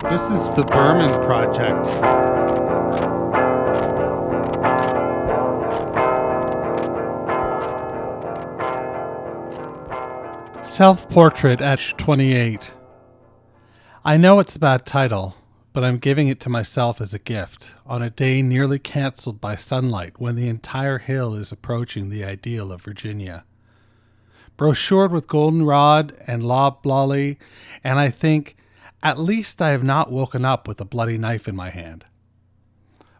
This is the Berman Project. Self-Portrait at 28. I know it's a bad title, but I'm giving it to myself as a gift on a day nearly cancelled by sunlight when the entire hill is approaching the ideal of Virginia. Brochured with goldenrod and loblolly, and I think, at least I have not woken up with a bloody knife in my hand.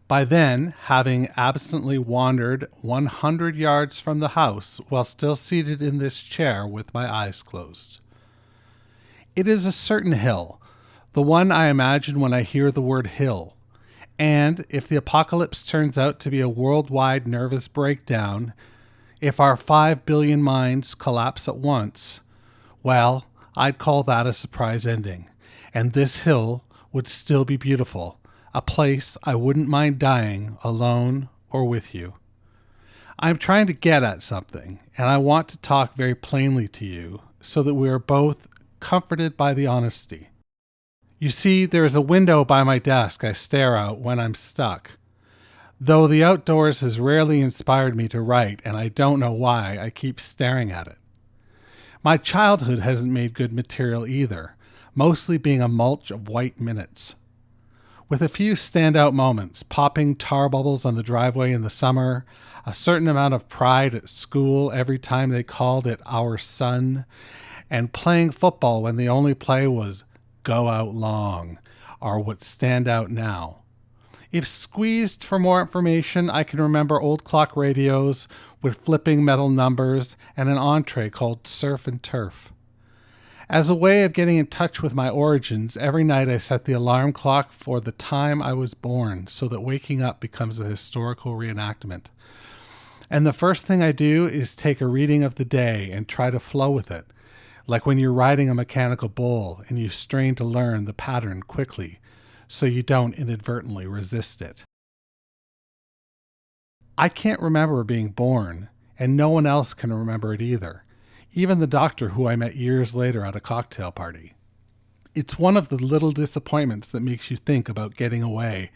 By then, having absently wandered 100 yards from the house while still seated in this chair with my eyes closed. It is a certain hill, the one I imagine when I hear the word hill, and if the apocalypse turns out to be a worldwide nervous breakdown, if our 5 billion minds collapse at once, well, I'd call that a surprise ending, and this hill would still be beautiful, a place I wouldn't mind dying alone or with you. I'm trying to get at something, and I want to talk very plainly to you so that we are both comforted by the honesty. You see, there is a window by my desk I stare out when I'm stuck. Though the outdoors has rarely inspired me to write, and I don't know why, I keep staring at it. My childhood hasn't made good material either, mostly being a mulch of white minutes. With a few standout moments, popping tar bubbles on the driveway in the summer, a certain amount of pride at school every time they called it our son, and playing football when the only play was go out long, are what stand out now. If squeezed for more information, I can remember old clock radios with flipping metal numbers and an entree called Surf and Turf. As a way of getting in touch with my origins, every night I set the alarm clock for the time I was born so that waking up becomes a historical reenactment. And the first thing I do is take a reading of the day and try to flow with it, like when you're riding a mechanical bull and you strain to learn the pattern quickly so you don't inadvertently resist it. I can't remember being born, and no one else can remember it either. Even the doctor who I met years later at a cocktail party. It's one of the little disappointments that makes you think about getting away,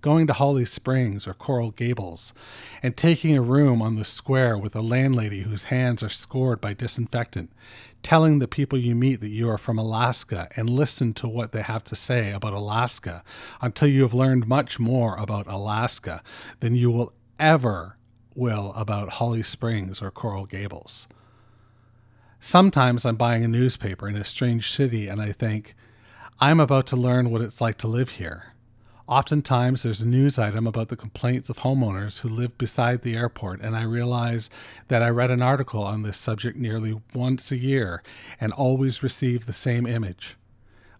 going to Holly Springs or Coral Gables, and taking a room on the square with a landlady whose hands are scored by disinfectant, telling the people you meet that you are from Alaska and listen to what they have to say about Alaska until you have learned much more about Alaska than you will ever will about Holly Springs or Coral Gables. Sometimes I'm buying a newspaper in a strange city and I think, I'm about to learn what it's like to live here. Oftentimes there's a news item about the complaints of homeowners who live beside the airport, and I realize that I read an article on this subject nearly once a year and always receive the same image.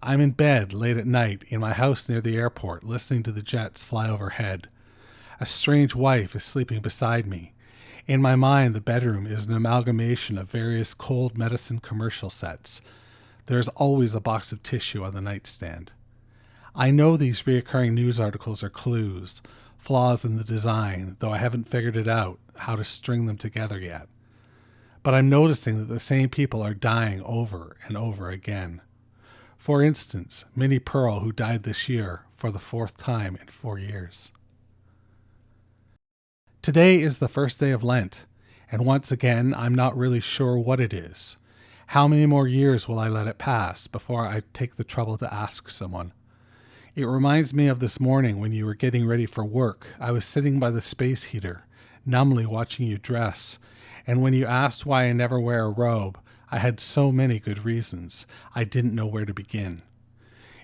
I'm in bed late at night in my house near the airport listening to the jets fly overhead. A strange wife is sleeping beside me. In my mind, the bedroom is an amalgamation of various cold medicine commercial sets. There is always a box of tissue on the nightstand. I know these reoccurring news articles are clues, flaws in the design, though I haven't figured it out how to string them together yet. But I'm noticing that the same people are dying over and over again. For instance, Minnie Pearl, who died this year for the 4th time in 4 years. Today is the first day of Lent, and once again, I'm not really sure what it is. How many more years will I let it pass before I take the trouble to ask someone? It reminds me of this morning when you were getting ready for work. I was sitting by the space heater, numbly watching you dress, and when you asked why I never wear a robe, I had so many good reasons. I didn't know where to begin.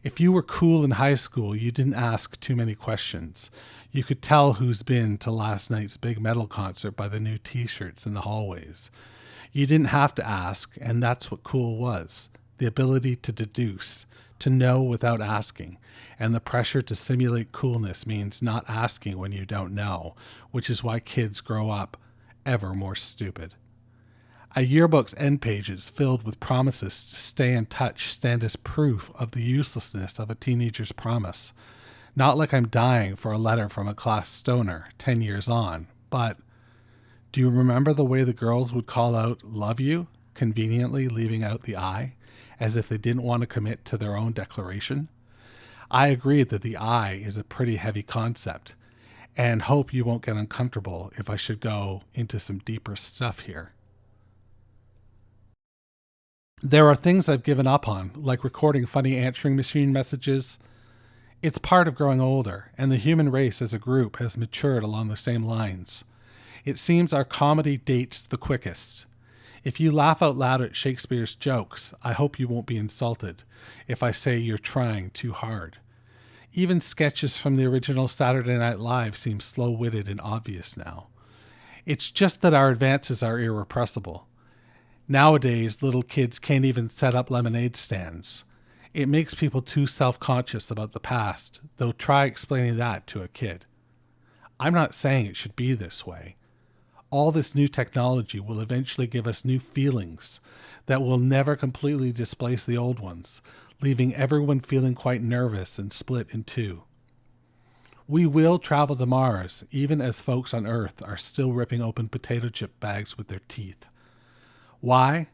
If you were cool in high school, you didn't ask too many questions. You could tell who's been to last night's big metal concert by the new t-shirts in the hallways. You didn't have to ask, and that's what cool was. The ability to deduce, to know without asking. And the pressure to simulate coolness means not asking when you don't know, which is why kids grow up ever more stupid. A yearbook's end pages filled with promises to stay in touch stand as proof of the uselessness of a teenager's promise. Not like I'm dying for a letter from a class stoner 10 years on, but do you remember the way the girls would call out, "love you," conveniently leaving out the I, as if they didn't want to commit to their own declaration? I agree that the eye is a pretty heavy concept, and hope you won't get uncomfortable if I should go into some deeper stuff here. There are things I've given up on, like recording funny answering machine messages. It's part of growing older, and the human race as a group has matured along the same lines. It seems our comedy dates the quickest. If you laugh out loud at Shakespeare's jokes, I hope you won't be insulted if I say you're trying too hard. Even sketches from the original Saturday Night Live seem slow-witted and obvious now. It's just that our advances are irrepressible. Nowadays, little kids can't even set up lemonade stands. It makes people too self-conscious about the past, though try explaining that to a kid. I'm not saying it should be this way. All this new technology will eventually give us new feelings that will never completely displace the old ones, leaving everyone feeling quite nervous and split in two. We will travel to Mars, even as folks on Earth are still ripping open potato chip bags with their teeth. Why?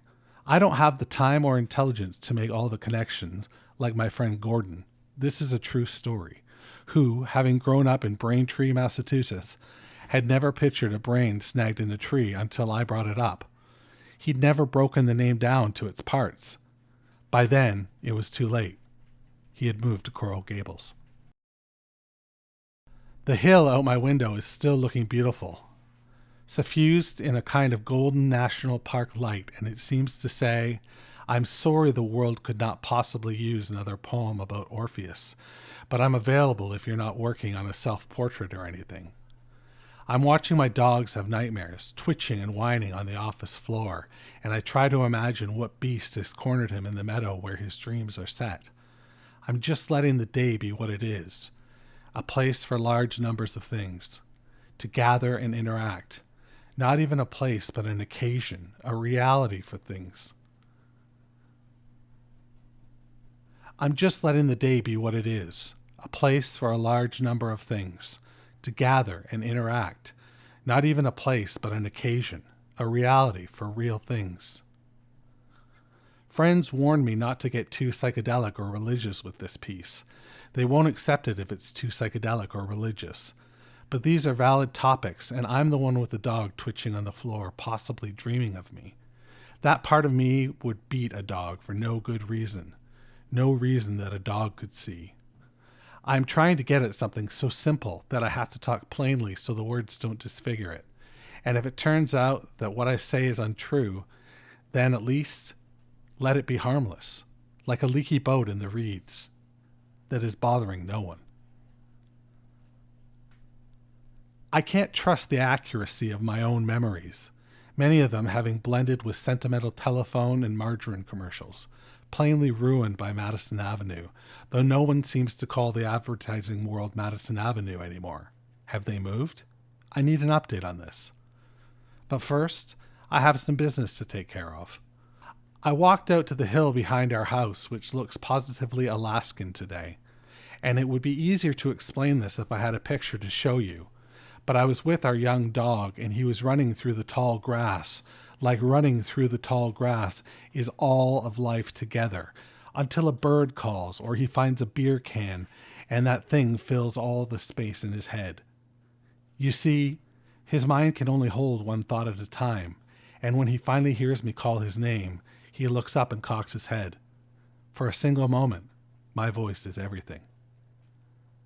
I don't have the time or intelligence to make all the connections, like my friend Gordon. This is a true story, who, having grown up in Braintree, Massachusetts, had never pictured a brain snagged in a tree until I brought it up. He'd never broken the name down to its parts. By then, it was too late. He had moved to Coral Gables. The hill out my window is still looking beautiful, suffused in a kind of golden national park light, and it seems to say, I'm sorry the world could not possibly use another poem about Orpheus, but I'm available if you're not working on a self-portrait or anything. I'm watching my dogs have nightmares, twitching and whining on the office floor, and I try to imagine what beast has cornered him in the meadow where his dreams are set. I'm just letting the day be what it is, a place for large numbers of things, to gather and interact. Not even a place, but an occasion, a reality for things. I'm just letting the day be what it is, a place for a large number of things, to gather and interact. Not even a place, but an occasion, a reality for real things. Friends warned me not to get too psychedelic or religious with this piece. They won't accept it if it's too psychedelic or religious. But these are valid topics, and I'm the one with the dog twitching on the floor, possibly dreaming of me. That part of me would beat a dog for no good reason. No reason that a dog could see. I'm trying to get at something so simple that I have to talk plainly so the words don't disfigure it. And if it turns out that what I say is untrue, then at least let it be harmless, like a leaky boat in the reeds that is bothering no one. I can't trust the accuracy of my own memories, many of them having blended with sentimental telephone and margarine commercials, plainly ruined by Madison Avenue, though no one seems to call the advertising world Madison Avenue anymore. Have they moved? I need an update on this. But first, I have some business to take care of. I walked out to the hill behind our house, which looks positively Alaskan today, and it would be easier to explain this if I had a picture to show you. But I was with our young dog, and he was running through the tall grass, like running through the tall grass is all of life together, until a bird calls or he finds a beer can, and that thing fills all the space in his head. You see, his mind can only hold one thought at a time, and when he finally hears me call his name, he looks up and cocks his head. For a single moment, my voice is everything.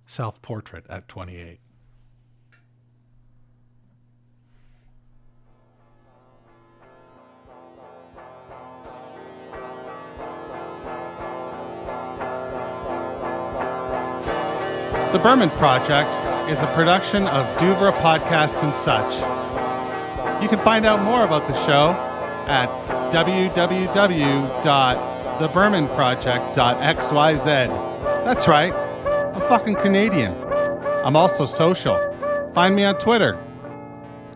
Self-portrait at 28. The Berman Project is a production of Douvres Podcasts and Such. You can find out more about the show at www.thebermanproject.xyz. That's right, I'm fucking Canadian. I'm also social. Find me on Twitter,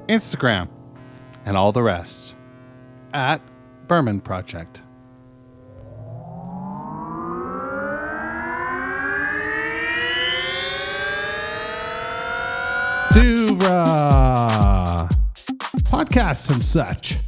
Instagram, and all the rest at Berman Project. Douvres Podcasts and Such.